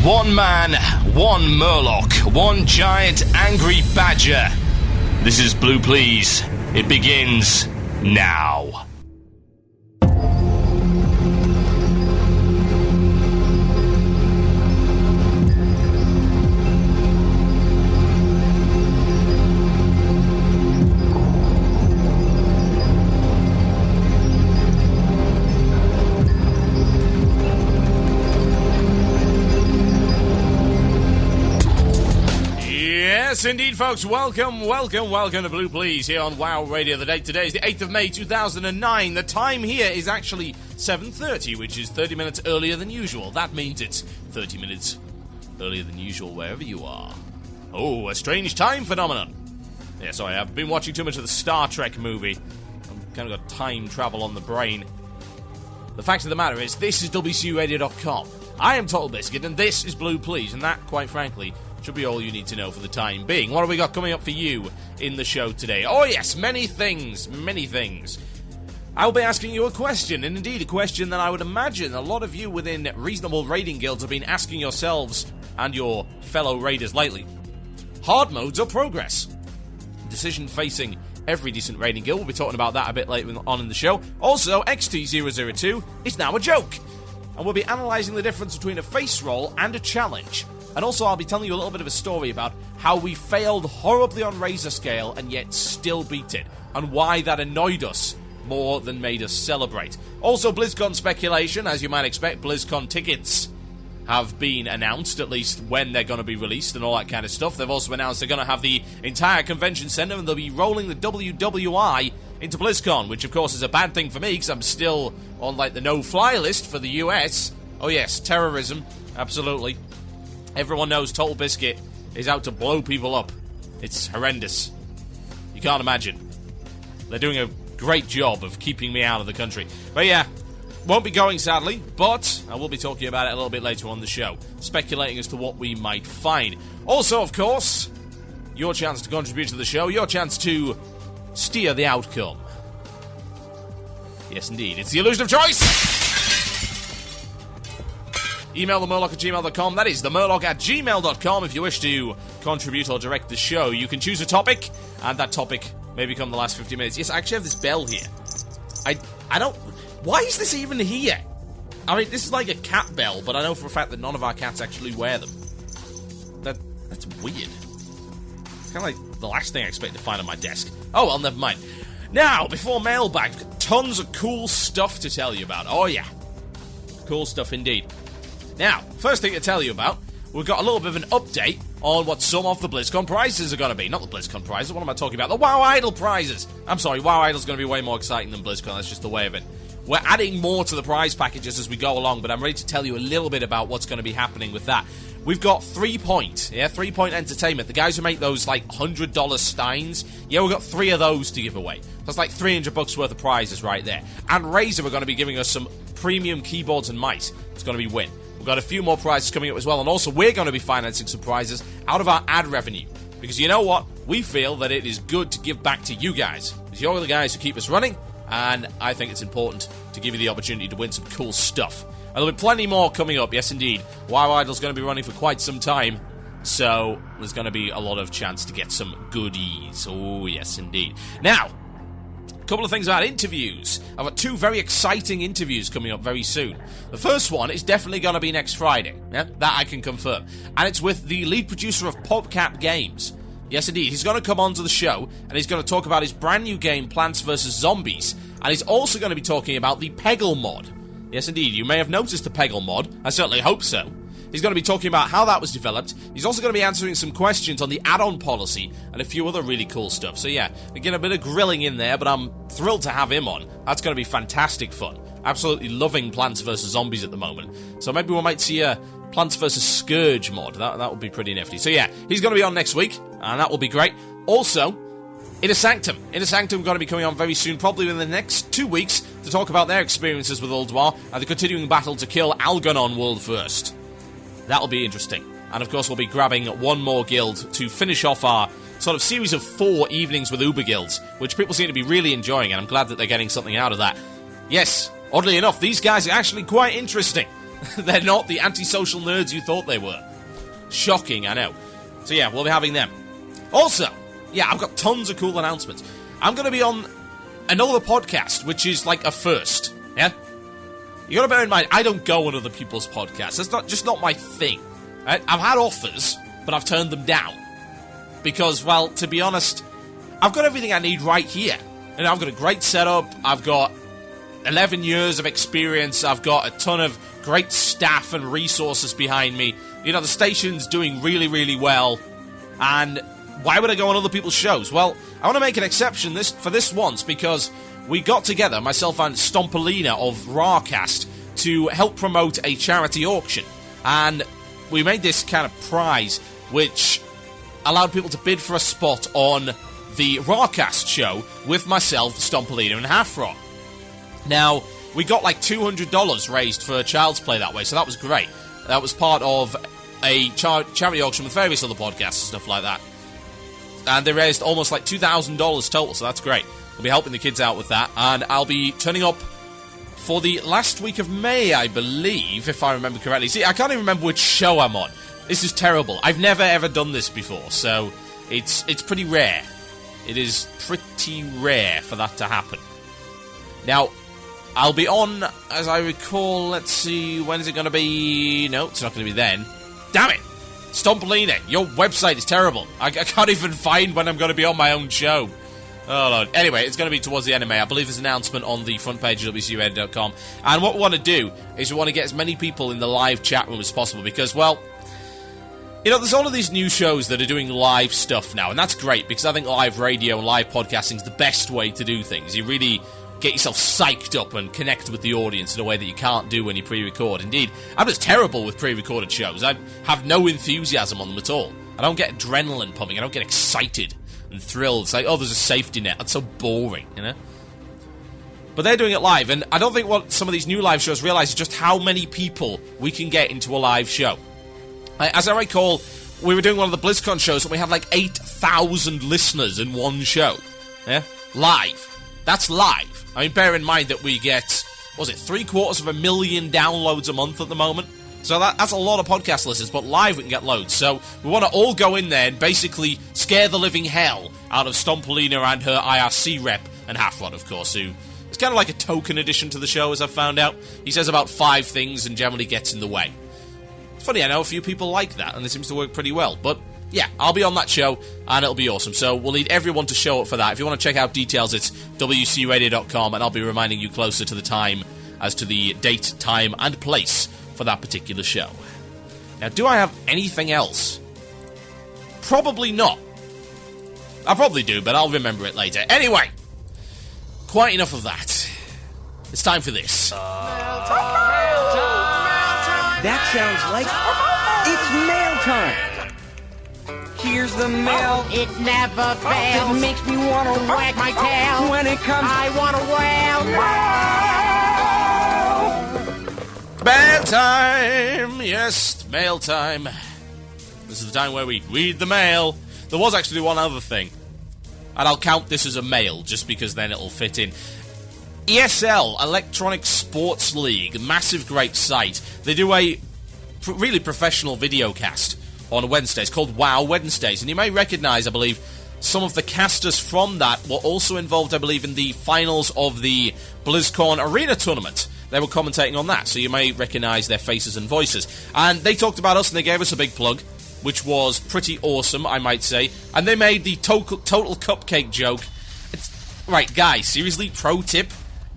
One man, one Murloc, one giant angry badger. This is Blue Please. It begins now. Yes, indeed, folks. Welcome to Blue Please here on WoW Radio. The date today is the 8th of May, 2009. The time here is actually 7:30, which is 30 minutes earlier than usual. That means it's 30 minutes earlier than usual wherever you are. Oh, a strange time phenomenon. Yeah, sorry, I've been watching too much of the Star Trek movie. I've kind of got time travel on the brain. The fact of the matter is, this is WCURadio.com. I am Total Biscuit, and this is Blue Please, and that, quite frankly, should be all you need to know for the time being. What have we got coming up for you in the show today? Oh yes, many things. I'll be asking you a question, and indeed a question that I would imagine a lot of you within reasonable raiding guilds have been asking yourselves and your fellow raiders lately. Hard modes or progress? Decision facing every decent raiding guild. We'll be talking about that a bit later on in the show. Also, XT002 is now a joke, and we'll be analysing the difference between a face roll and a challenge. And also I'll be telling you a little bit of a story about how we failed horribly on Razor Scale and yet still beat it, and why that annoyed us more than made us celebrate. Also BlizzCon speculation, as you might expect. BlizzCon tickets have been announced, at least when they're going to be released and all that kind of stuff. They've also announced they're going to have the entire convention center, and they'll be rolling the WWI into BlizzCon, which of course is a bad thing for me because I'm still on like the no-fly list for the US. Oh yes, terrorism, absolutely. Everyone knows Total Biscuit is out to blow people up. It's horrendous. You can't imagine. They're doing a great job of keeping me out of the country. But yeah, won't be going sadly, but I will be talking about it a little bit later on the show, speculating as to what we might find. Also, of course, your chance to contribute to the show, your chance to steer the outcome. Yes, indeed, it's the illusion of choice! Email themurloc@gmail.com. That is themurloc@gmail.com if you wish to contribute or direct the show. You can choose a topic, and that topic may become the last 50 minutes. Yes, I actually have this bell here. I don't... Why is this even here? I mean, this is like a cat bell, but I know for a fact that none of our cats actually wear them. That's weird. It's kind of like the last thing I expect to find on my desk. Oh, well, never mind. Now, before mailbag, tons of cool stuff to tell you about. Oh, yeah. Cool stuff indeed. Now, first thing to tell you about, we've got a little bit of an update on what some of the BlizzCon prizes are going to be. Not the BlizzCon prizes, what am I talking about? The WoW Idol prizes! I'm sorry, WoW Idol's going to be way more exciting than BlizzCon, that's just the way of it. We're adding more to the prize packages as we go along, but I'm ready to tell you a little bit about what's going to be happening with that. We've got 3 Point Entertainment, the guys who make those, like, $100 steins. Yeah, we've got 3 of those to give away. That's like $300 worth of prizes right there. And Razer are going to be giving us some premium keyboards and mice. It's going to be Win. We've got a few more prizes coming up as well, and also we're going to be financing some prizes out of our ad revenue. Because you know what? We feel that it is good to give back to you guys. Because you're the guys who keep us running, and I think it's important to give you the opportunity to win some cool stuff. And there'll be plenty more coming up, yes indeed. WoW Idol's going to be running for quite some time, so there's going to be a lot of chance to get some goodies. Oh, yes indeed. Now, couple of things about interviews. I've got 2 very exciting interviews coming up very soon. The first one is definitely going to be next Friday. Yeah, that I can confirm. And it's with the lead producer of PopCap Games. Yes, indeed. He's going to come onto the show, and he's going to talk about his brand new game, Plants vs. Zombies. And he's also going to be talking about the Peggle mod. Yes, indeed. You may have noticed the Peggle mod. I certainly hope so. He's going to be talking about how that was developed. He's also going to be answering some questions on the add-on policy and a few other really cool stuff. So yeah, we get a bit of grilling in there, but I'm thrilled to have him on. That's going to be fantastic fun. Absolutely loving Plants vs. Zombies at the moment. So maybe we might see a Plants vs. Scourge mod. That would be pretty nifty. So yeah, he's going to be on next week, and that will be great. Also, Inner Sanctum going to be coming on very soon, probably within the next 2 weeks, to talk about their experiences with Ulduar and the continuing battle to kill Algernon World First. That'll be interesting. And of course we'll be grabbing one more guild to finish off our sort of series of 4 evenings with Uber guilds, which people seem to be really enjoying, and I'm glad that they're getting something out of that. Yes, oddly enough, these guys are actually quite interesting. They're not the antisocial nerds you thought they were. Shocking, I know. So yeah, we'll be having them. Also, yeah, I've got tons of cool announcements. I'm going to be on another podcast, which is like a first, yeah? You got to bear in mind, I don't go on other people's podcasts. That's just not my thing. Right? I've had offers, but I've turned them down. Because, well, to be honest, I've got everything I need right here. And I've got a great setup, I've got 11 years of experience, I've got a ton of great staff and resources behind me. You know, the station's doing really, really well. And why would I go on other people's shows? Well, I want to make an exception for this once, because we got together, myself and Stompolina of Rawcast, to help promote a charity auction. And we made this kind of prize, which allowed people to bid for a spot on the Rawcast show with myself, Stompolina, and Halfraw. Now, we got like $200 raised for Child's Play that way, so that was great. That was part of a charity auction with various other podcasts and stuff like that. And they raised almost like $2,000 total, so that's great. We'll be helping the kids out with that, and I'll be turning up for the last week of May, I believe, if I remember correctly. See, I can't even remember which show I'm on. This is terrible. I've never ever done this before, so it's pretty rare. It is pretty rare for that to happen. Now, I'll be on, as I recall, let's see, when is it going to be? No, it's not going to be then. Damn it! Stompolina, your website is terrible. I can't even find when I'm going to be on my own show. Oh, Lord. Anyway, it's going to be towards the end of May. I believe there's an announcement on the front page of WCUEdit.com. And what we want to do is we want to get as many people in the live chat room as possible because, well, you know, there's all of these new shows that are doing live stuff now, and that's great because I think live radio and live podcasting is the best way to do things. You really get yourself psyched up and connect with the audience in a way that you can't do when you pre-record. Indeed, I'm just terrible with pre-recorded shows. I have no enthusiasm on them at all. I don't get adrenaline pumping. I don't get excited and thrilled. It's like, oh, there's a safety net. That's so boring, you know? But they're doing it live, and I don't think what some of these new live shows realize is just how many people we can get into a live show. As I recall, we were doing one of the BlizzCon shows, and we had like 8,000 listeners in one show. Yeah? Live. That's live. I mean, bear in mind that we get, what was it, 750,000 downloads a month at the moment? So that's a lot of podcast listeners, but live we can get loads. So we want to all go in there and basically scare the living hell out of Stompolina and her IRC rep, and Halfrod, of course, who is kind of like a token addition to the show, as I've found out. He says about 5 things and generally gets in the way. It's funny, I know a few people like that, and it seems to work pretty well. But yeah, I'll be on that show, and it'll be awesome. So we'll need everyone to show up for that. If you want to check out details, it's WCRadio.com, and I'll be reminding you closer to the time as to the date, time, and place for that particular show. Now, do I have anything else? Probably not. I probably do, but I'll remember it later. Anyway, quite enough of that. It's time for this. That sounds like it's mail time. Here's the mail. It never fails. It makes me want to wag my tail. When it comes, I want to wail. Mail time! Yes, mail time. This is the time where we read the mail. There was actually one other thing, and I'll count this as a mail, just because then it'll fit in. ESL, Electronic Sports League, massive great site. They do a really professional video cast on Wednesdays called WoW Wednesdays, and you may recognise, I believe, some of the casters from that were also involved, I believe, in the finals of the BlizzCon Arena Tournament. They were commentating on that, so you may recognise their faces and voices. And they talked about us, and they gave us a big plug, which was pretty awesome, I might say. And they made the Total Cupcake joke. Right, guys, seriously, pro tip,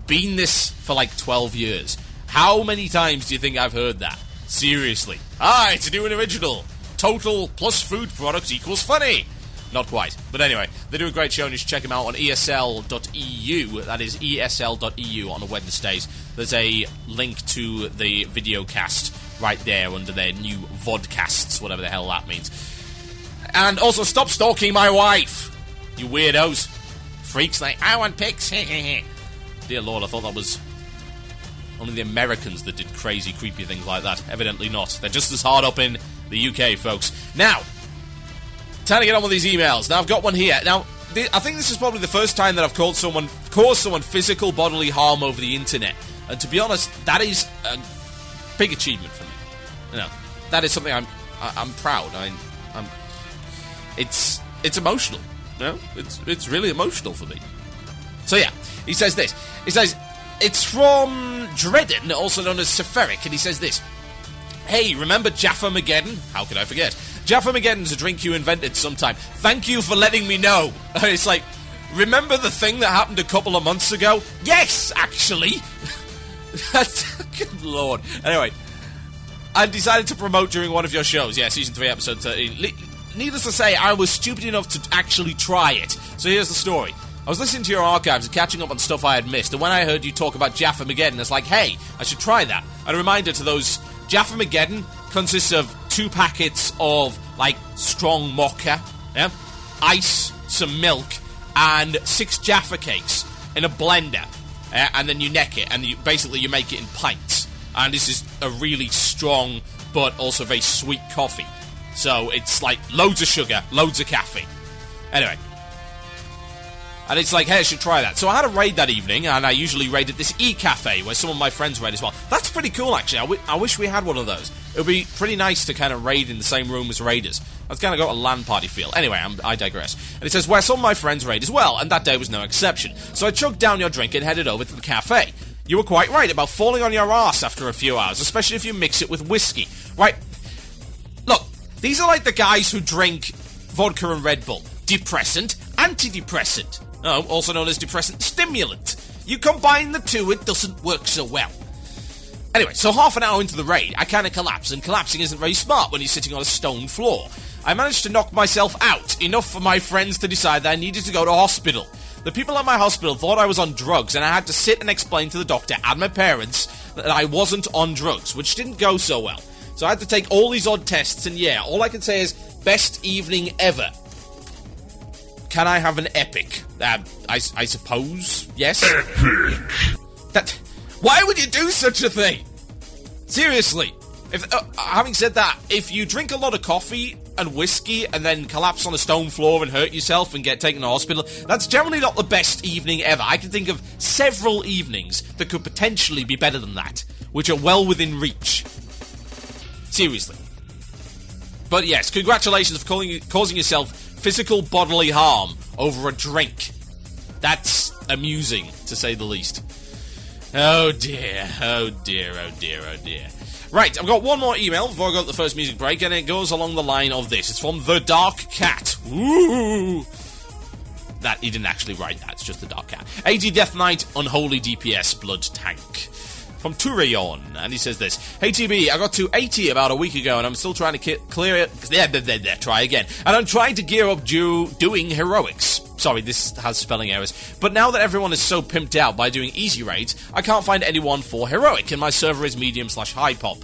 been this for like 12 years. How many times do you think I've heard that? Seriously. It's a new and original. Total plus food products equals funny. Not quite. But anyway, they do a great show, and you should check them out on esl.eu. That is esl.eu on Wednesdays. There's a link to the video cast right there under their new vodcasts, whatever the hell that means. And also, stop stalking my wife, you weirdos. Freaks like, I want pics. Dear Lord, I thought that was only the Americans that did crazy, creepy things like that. Evidently not. They're just as hard up in the UK, folks. Now, time to get on with these emails. Now, I've got one here. Now, I think this is probably the first time that I've caused someone physical bodily harm over the internet. And to be honest, that is a big achievement for me. You know, that is something I'm proud. It's emotional. You know, it's really emotional for me. So yeah, he says this. He says it's from Dredden, also known as Seferic, and he says this. Hey, remember Jaffa-mageddon? How could I forget? Jaffa-mageddon's a drink you invented sometime. Thank you for letting me know. It's like, remember the thing that happened a couple of months ago? Yes, actually. Good lord. Anyway, I decided to promote during one of your shows. Yeah, Season 3, Episode 13. Needless to say, I was stupid enough to actually try it. So here's the story. I was listening to your archives and catching up on stuff I had missed, and when I heard you talk about Jaffa-mageddon, it's like, hey, I should try that. And a reminder to those, Jaffa-mageddon consists of 2 packets of, like, strong mocha, yeah? Ice, some milk, and 6 Jaffa cakes in a blender. And then you neck it, and you make it in pints. And this is a really strong, but also very sweet coffee. So it's like loads of sugar, loads of caffeine. Anyway. And it's like, hey, I should try that. So I had a raid that evening, and I usually raid at this e-cafe, where some of my friends raid as well. That's pretty cool, actually. I wish we had one of those. It would be pretty nice to kind of raid in the same room as raiders. That's kind of got a LAN party feel. Anyway, I digress. And it says, where some of my friends raid as well, and that day was no exception. So I chugged down your drink and headed over to the cafe. You were quite right about falling on your arse after a few hours, especially if you mix it with whiskey. Right, look, these are like the guys who drink vodka and Red Bull. Depressant, antidepressant. Oh, also known as depressant stimulant. You combine the two, it doesn't work so well. Anyway, so half an hour into the raid, I kind of collapse, and collapsing isn't very smart when you're sitting on a stone floor. I managed to knock myself out, enough for my friends to decide that I needed to go to hospital. The people at my hospital thought I was on drugs, and I had to sit and explain to the doctor and my parents that I wasn't on drugs, which didn't go so well. So I had to take all these odd tests, and yeah, all I can say is, best evening ever. Can I have an epic? I suppose, yes? Epic! Why would you do such a thing? Seriously. Having said that, if you drink a lot of coffee and whiskey and then collapse on a stone floor and hurt yourself and get taken to hospital, that's generally not the best evening ever. I can think of several evenings that could potentially be better than that, which are well within reach. Seriously. But yes, congratulations for causing yourself physical bodily harm over a drink. That's amusing, to say the least. Oh dear, oh dear, oh dear, oh dear. Right, I've got one more email before I go to the first music break, and it goes along the line of this. It's from The Dark Cat. Woo! That, he didn't actually write that, it's just The Dark Cat. AD Death Knight, Unholy DPS, Blood Tank. From Turion, and he says this. Hey TB, I got to 80 about a week ago, and I'm still trying to clear it. Try again. And I'm trying to gear up doing heroics. Sorry, this has spelling errors. But now that everyone is so pimped out by doing easy raids, I can't find anyone for heroic, and my server is medium/high pop.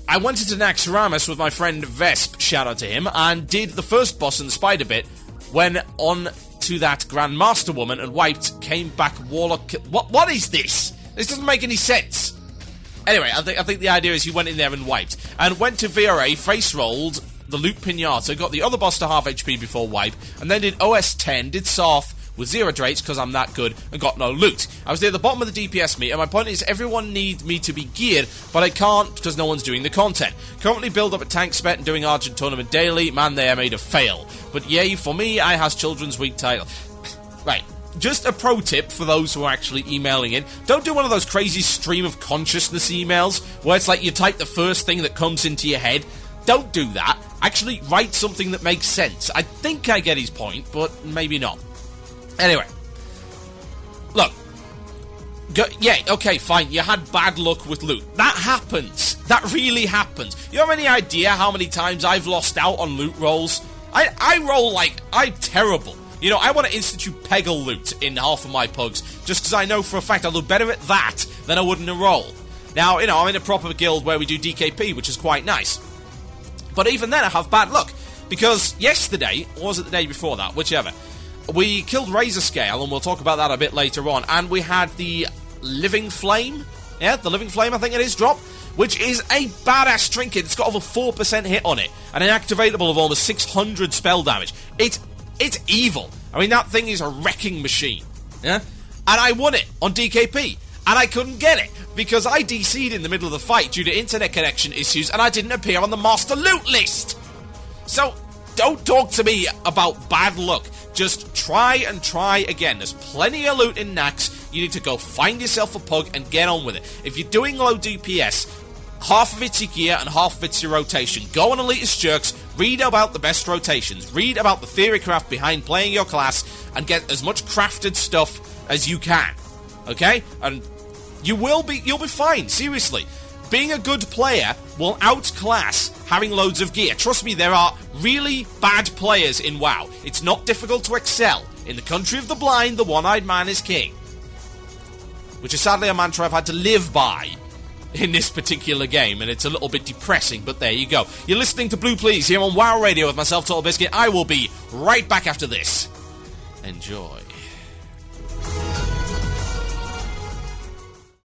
I went into Naxxramas with my friend Vesp, shout out to him, and did the first boss in the spider bit, when on to that Grandmaster woman and wiped, came back Warlock... What is this? This doesn't make any sense. Anyway, I think the idea is he went in there and wiped. And went to VRA, face-rolled the loot pinata, got the other boss to half HP before wipe, and then did OS 10, did Sarth with 0 drates because I'm that good, and got no loot. I was near the bottom of the DPS meter, and my point is everyone needs me to be geared, but I can't because no one's doing the content. Currently build up a tank spec and doing Argent Tournament daily, man, they are made a fail. But yay, for me, I has Children's Week title. Right. Just a pro tip for those who are actually emailing in. Don't do one of those crazy stream of consciousness emails where it's like you type the first thing that comes into your head. Don't do that. Actually write something that makes sense. I think I get his point, but maybe not. Anyway. Look. Yeah, okay, fine. You had bad luck with loot. That happens. That really happens. You have any idea how many times I've lost out on loot rolls? I roll like... I'm terrible. You know, I want to institute Peggle loot in half of my pugs, just because I know for a fact I'll do better at that than I would in a roll. Now, you know, I'm in a proper guild where we do DKP, which is quite nice. But even then, I have bad luck, because yesterday, or was it the day before that, whichever, we killed Razor Scale, and we'll talk about that a bit later on, and we had the Living Flame, yeah, the Living Flame, I think it is, drop, which is a badass trinket. It's got over 4% hit on it, and an activatable of almost 600 spell damage. It's evil. I mean, that thing is a wrecking machine. Yeah? And I won it on DKP. and I couldn't get it, because I DC'd in the middle of the fight due to internet connection issues, and I didn't appear on the master loot list. So, don't talk to me about bad luck. Just try and try again. There's plenty of loot in Nax. You need to go find yourself a pug and get on with it. If you're doing low DPS, half of it's your gear and half of it's your rotation. Go on Elitist Jerks, read about the best rotations, read about the theory craft behind playing your class, and get as much crafted stuff as you can. Okay? And you'll be fine, seriously. Being a good player will outclass having loads of gear. Trust me, there are really bad players in WoW. It's not difficult to excel. In the country of the blind, the one-eyed man is king. Which is sadly a mantra I've had to live by in this particular game, and it's a little bit depressing, but there you go. You're listening to Blue Please here on WoW Radio with myself, Total Biscuit. I will be right back after this. Enjoy.